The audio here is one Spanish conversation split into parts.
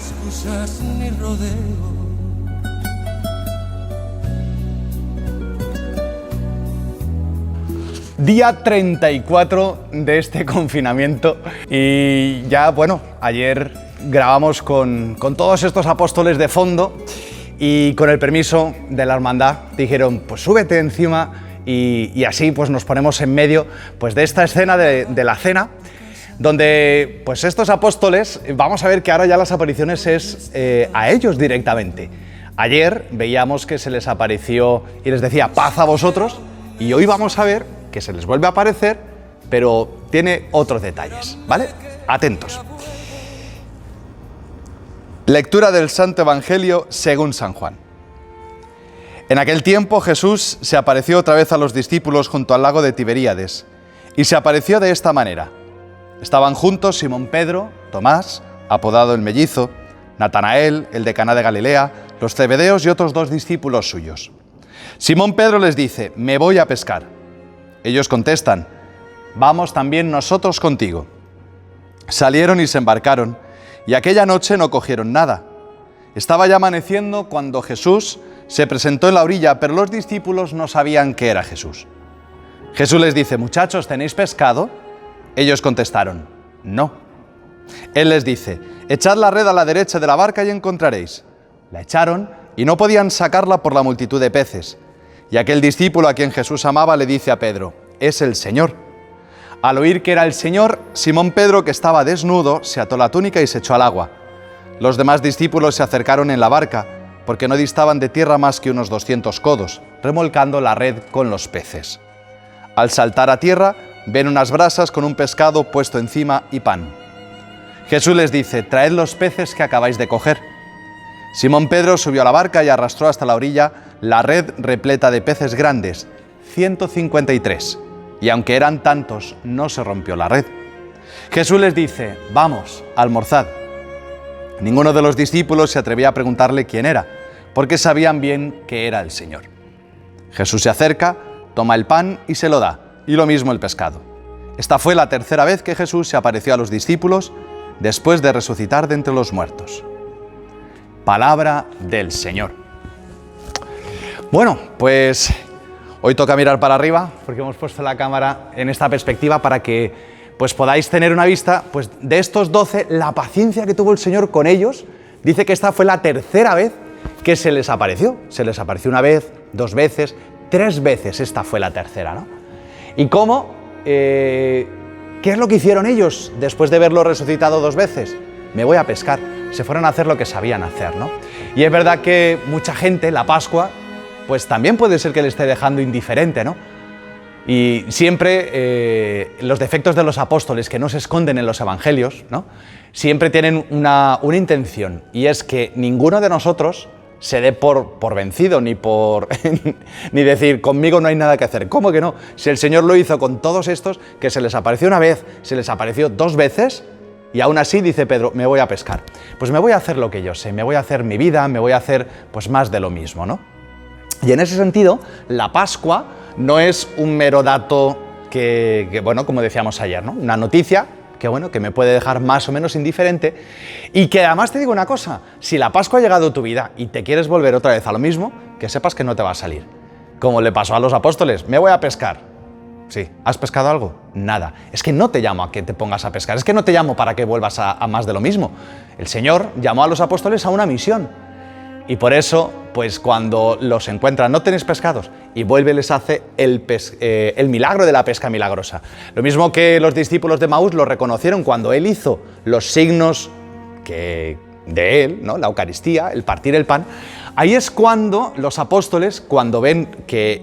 excusas ni rodeo. Día 34 de este confinamiento y ya, bueno, ayer grabamos con todos estos apóstoles de fondo y con el permiso de la hermandad dijeron, pues súbete encima y así pues nos ponemos en medio pues de esta escena de la cena, donde pues estos apóstoles, vamos a ver que ahora ya las apariciones es a ellos directamente. Ayer veíamos que se les apareció y les decía paz a vosotros, y hoy vamos a ver que se les vuelve a aparecer, pero tiene otros detalles, ¿vale? Atentos. Lectura del Santo Evangelio según San Juan. En aquel tiempo Jesús se apareció otra vez a los discípulos junto al lago de Tiberíades, y se apareció de esta manera. Estaban juntos Simón Pedro, Tomás, apodado el Mellizo, Natanael, el de Caná de Galilea, los Zebedeos y otros 2 discípulos suyos. Simón Pedro les dice, me voy a pescar. Ellos contestan, vamos también nosotros contigo. Salieron y se embarcaron, y aquella noche no cogieron nada. Estaba ya amaneciendo cuando Jesús se presentó en la orilla, pero los discípulos no sabían que era Jesús. Jesús les dice, muchachos, ¿tenéis pescado? Ellos contestaron, no. Él les dice, echad la red a la derecha de la barca y encontraréis. La echaron y no podían sacarla por la multitud de peces. Y aquel discípulo a quien Jesús amaba le dice a Pedro, es el Señor. Al oír que era el Señor, Simón Pedro, que estaba desnudo, se ató la túnica y se echó al agua. Los demás discípulos se acercaron en la barca, porque no distaban de tierra más que unos 200 codos, remolcando la red con los peces. Al saltar a tierra, ven unas brasas con un pescado puesto encima y pan. Jesús les dice, traed los peces que acabáis de coger. Simón Pedro subió a la barca y arrastró hasta la orilla la red repleta de peces grandes, 153, y aunque eran tantos, no se rompió la red. Jesús les dice, vamos, almorzad. Ninguno de los discípulos se atrevía a preguntarle quién era, porque sabían bien que era el Señor. Jesús se acerca, toma el pan y se lo da, y lo mismo el pescado. Esta fue la tercera vez que Jesús se apareció a los discípulos después de resucitar de entre los muertos. Palabra del Señor. Bueno, pues hoy toca mirar para arriba porque hemos puesto la cámara en esta perspectiva para que pues podáis tener una vista pues de estos 12, la paciencia que tuvo el Señor con ellos. Dice que esta fue la tercera vez que se les apareció. Se les apareció una vez, 2 veces, 3 veces, esta fue la tercera, ¿no? ¿Y cómo? ¿Qué es lo que hicieron ellos después de verlo resucitado 2 veces? Me voy a pescar. Se fueron a hacer lo que sabían hacer, ¿no? Y es verdad que mucha gente, la Pascua, pues también puede ser que le esté dejando indiferente, ¿no? Y siempre los defectos de los apóstoles que no se esconden en los evangelios, ¿no? Siempre tienen una intención, y es que ninguno de nosotros se dé por vencido, ni decir, conmigo no hay nada que hacer. ¿Cómo que no? Si el Señor lo hizo con todos estos, que se les apareció una vez, se les apareció 2 veces, y aún así, dice Pedro, me voy a pescar. Pues me voy a hacer lo que yo sé, me voy a hacer mi vida, me voy a hacer pues más de lo mismo, ¿no? Y en ese sentido, la Pascua no es un mero dato que bueno, como decíamos ayer, ¿no? Una noticia que, bueno, que me puede dejar más o menos indiferente, y que además te digo una cosa, si la Pascua ha llegado a tu vida y te quieres volver otra vez a lo mismo, que sepas que no te va a salir. Como le pasó a los apóstoles, me voy a pescar. Sí, ¿has pescado algo? Nada. Es que no te llamo a que te pongas a pescar, es que no te llamo para que vuelvas a más de lo mismo. El Señor llamó a los apóstoles a una misión. Y por eso, pues cuando los encuentran, no tenéis pescados, y vuelve y les hace el milagro de la pesca milagrosa. Lo mismo que los discípulos de Maús lo reconocieron cuando Él hizo los signos de Él, ¿no? La Eucaristía, el partir el pan. Ahí es cuando los apóstoles, cuando ven que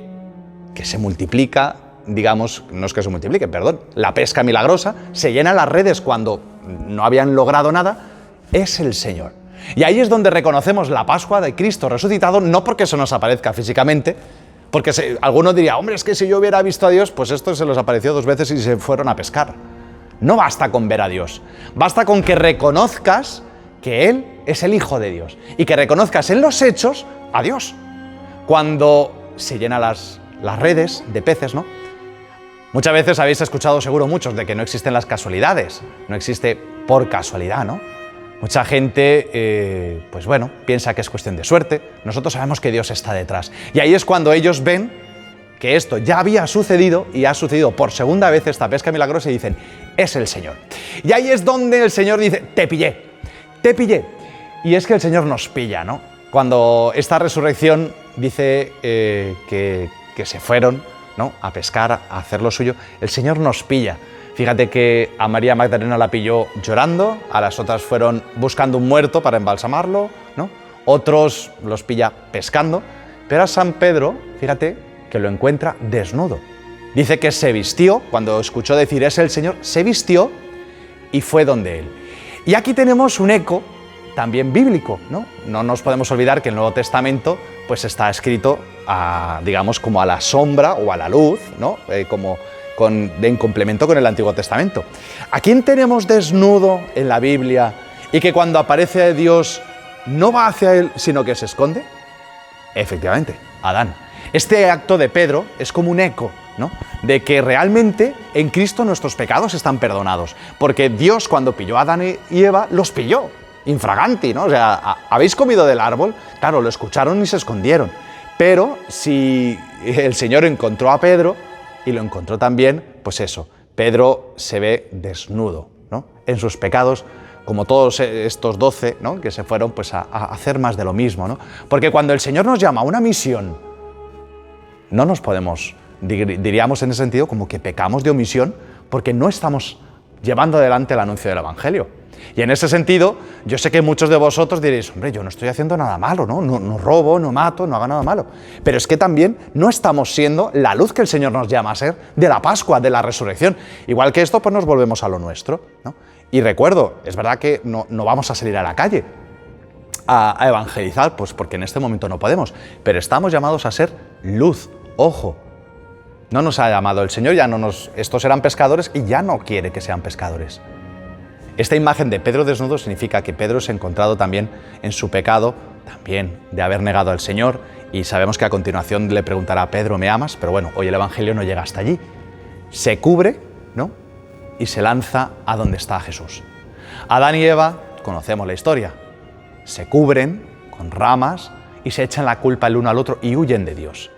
se multiplica, digamos, no es que se multiplique, perdón, la pesca milagrosa, se llenan las redes cuando no habían logrado nada, es el Señor. Y ahí es donde reconocemos la Pascua de Cristo resucitado, no porque eso nos aparezca físicamente, porque alguno diría, hombre, es que si yo hubiera visto a Dios, pues esto se les apareció 2 veces y se fueron a pescar. No basta con ver a Dios, basta con que reconozcas que Él es el Hijo de Dios y que reconozcas en los hechos a Dios. Cuando se llenan las redes de peces, ¿no? Muchas veces habéis escuchado seguro muchos de que no existen las casualidades, no existe por casualidad, ¿no? Mucha gente, pues bueno, piensa que es cuestión de suerte. Nosotros sabemos que Dios está detrás. Y ahí es cuando ellos ven que esto ya había sucedido y ha sucedido por segunda vez esta pesca milagrosa y dicen, es el Señor. Y ahí es donde el Señor dice, te pillé, te pillé. Y es que el Señor nos pilla, ¿no? Cuando esta resurrección dice que se fueron, ¿no?, a pescar, a hacer lo suyo, el Señor nos pilla. Fíjate que a María Magdalena la pilló llorando, a las otras fueron buscando un muerto para embalsamarlo, ¿no? Otros los pilla pescando, pero a San Pedro, fíjate, que lo encuentra desnudo. Dice que se vistió, cuando escuchó decir es el Señor, se vistió y fue donde él. Y aquí tenemos un eco también bíblico, ¿no? No nos podemos olvidar que el Nuevo Testamento pues está escrito digamos como a la sombra o a la luz, ¿no? En complemento con el Antiguo Testamento. ¿A quién tenemos desnudo en la Biblia y que cuando aparece Dios no va hacia él, sino que se esconde? Efectivamente, Adán. Este acto de Pedro es como un eco, ¿no?, de que realmente en Cristo nuestros pecados están perdonados, porque Dios cuando pilló a Adán y Eva los pilló, infraganti, ¿no? O sea, ¿habéis comido del árbol? Claro, lo escucharon y se escondieron. Pero si el Señor encontró a Pedro y lo encontró también, pues eso, Pedro se ve desnudo, ¿no?, en sus pecados, como todos estos 12, ¿no?, que se fueron pues a hacer más de lo mismo, ¿no? Porque cuando el Señor nos llama a una misión, no nos podemos, diríamos en ese sentido, como que pecamos de omisión, porque no estamos llevando adelante el anuncio del Evangelio. Y en ese sentido, yo sé que muchos de vosotros diréis, hombre, yo no estoy haciendo nada malo, ¿no? No robo, no mato, no hago nada malo. Pero es que también no estamos siendo la luz que el Señor nos llama a ser de la Pascua, de la resurrección. Igual que esto, pues nos volvemos a lo nuestro, ¿no? Y recuerdo, es verdad que no vamos a salir a la calle a evangelizar, pues porque en este momento no podemos, pero estamos llamados a ser luz, ojo. No nos ha llamado el Señor, estos eran pescadores y ya no quiere que sean pescadores. Esta imagen de Pedro desnudo significa que Pedro se ha encontrado también en su pecado, también de haber negado al Señor, y sabemos que a continuación le preguntará a Pedro, ¿me amas? Pero bueno, hoy el Evangelio no llega hasta allí. Se cubre, ¿no?, y se lanza a donde está Jesús. Adán y Eva, conocemos la historia, se cubren con ramas y se echan la culpa el uno al otro y huyen de Dios.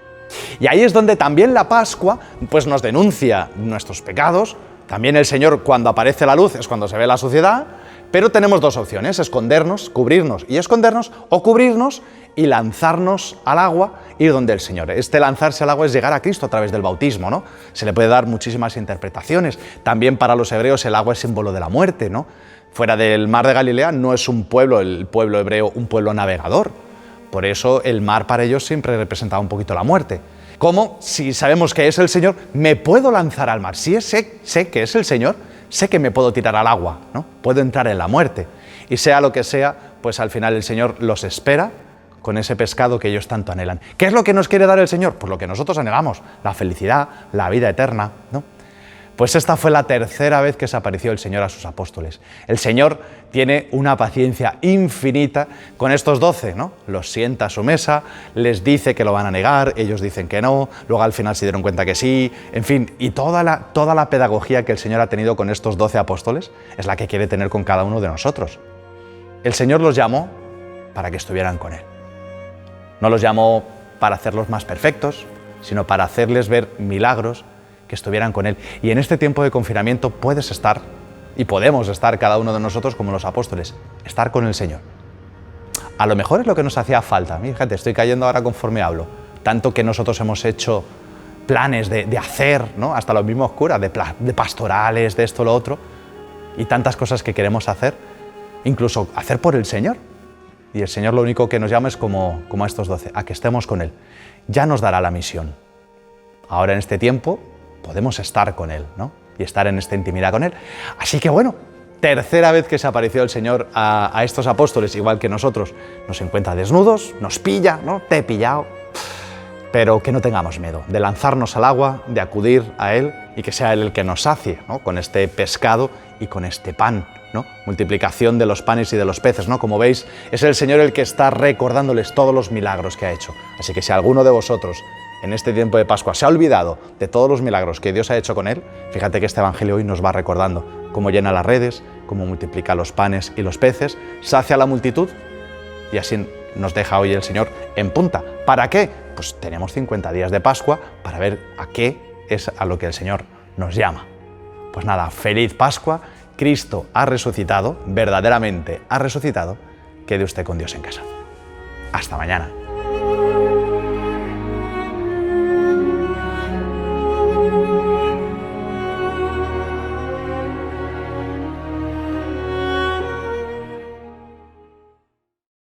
Y ahí es donde también la Pascua pues nos denuncia nuestros pecados. También el Señor, cuando aparece la luz, es cuando se ve la suciedad, pero tenemos dos opciones: escondernos, cubrirnos y escondernos, o cubrirnos y lanzarnos al agua, ir donde el Señor. Este lanzarse al agua es llegar a Cristo a través del bautismo, ¿no? Se le puede dar muchísimas interpretaciones. También para los hebreos el agua es símbolo de la muerte, ¿no? Fuera del mar de Galilea no es un pueblo, el pueblo hebreo, un pueblo navegador. Por eso el mar para ellos siempre representaba un poquito la muerte. ¿Cómo? Si sabemos que es el Señor, me puedo lanzar al mar. Si sé que es el Señor, sé que me puedo tirar al agua, ¿no? Puedo entrar en la muerte. Y sea lo que sea, pues al final el Señor los espera con ese pescado que ellos tanto anhelan. ¿Qué es lo que nos quiere dar el Señor? Pues lo que nosotros anhelamos, la felicidad, la vida eterna, ¿no? Pues esta fue la tercera vez que se apareció el Señor a sus apóstoles. El Señor tiene una paciencia infinita con estos 12, ¿no? Los sienta a su mesa, les dice que lo van a negar, ellos dicen que no, luego al final se dieron cuenta que sí, en fin, y toda la pedagogía que el Señor ha tenido con estos 12 apóstoles es la que quiere tener con cada uno de nosotros. El Señor los llamó para que estuvieran con Él. No los llamó para hacerlos más perfectos, sino para hacerles ver milagros, que estuvieran con Él. Y en este tiempo de confinamiento puedes estar, y podemos estar cada uno de nosotros como los apóstoles, estar con el Señor. A lo mejor es lo que nos hacía falta. Fíjate, estoy cayendo ahora conforme hablo. Tanto que nosotros hemos hecho planes de hacer, ¿no? Hasta los mismos curas, de pastorales, de esto, lo otro, y tantas cosas que queremos hacer, incluso hacer por el Señor. Y el Señor lo único que nos llama es como a estos 12, a que estemos con Él. Ya nos dará la misión. Ahora en este tiempo podemos estar con Él, ¿no? Y estar en esta intimidad con Él. Así que bueno, tercera vez que se apareció el Señor a estos apóstoles, igual que nosotros, nos encuentra desnudos, nos pilla, ¿no? Te he pillado. Pero que no tengamos miedo de lanzarnos al agua, de acudir a Él y que sea Él el que nos sacie, ¿no? Con este pescado y con este pan, ¿no? Multiplicación de los panes y de los peces, ¿no? Como veis, es el Señor el que está recordándoles todos los milagros que ha hecho. Así que si alguno de vosotros en este tiempo de Pascua se ha olvidado de todos los milagros que Dios ha hecho con Él, fíjate que este Evangelio hoy nos va recordando cómo llena las redes, como multiplica los panes y los peces, sacia a la multitud, y así nos deja hoy el Señor en punta. ¿Para qué? Pues tenemos 50 días de Pascua para ver a qué es a lo que el Señor nos llama. Pues nada, feliz Pascua, Cristo ha resucitado, verdaderamente ha resucitado, quede usted con Dios en casa. Hasta mañana.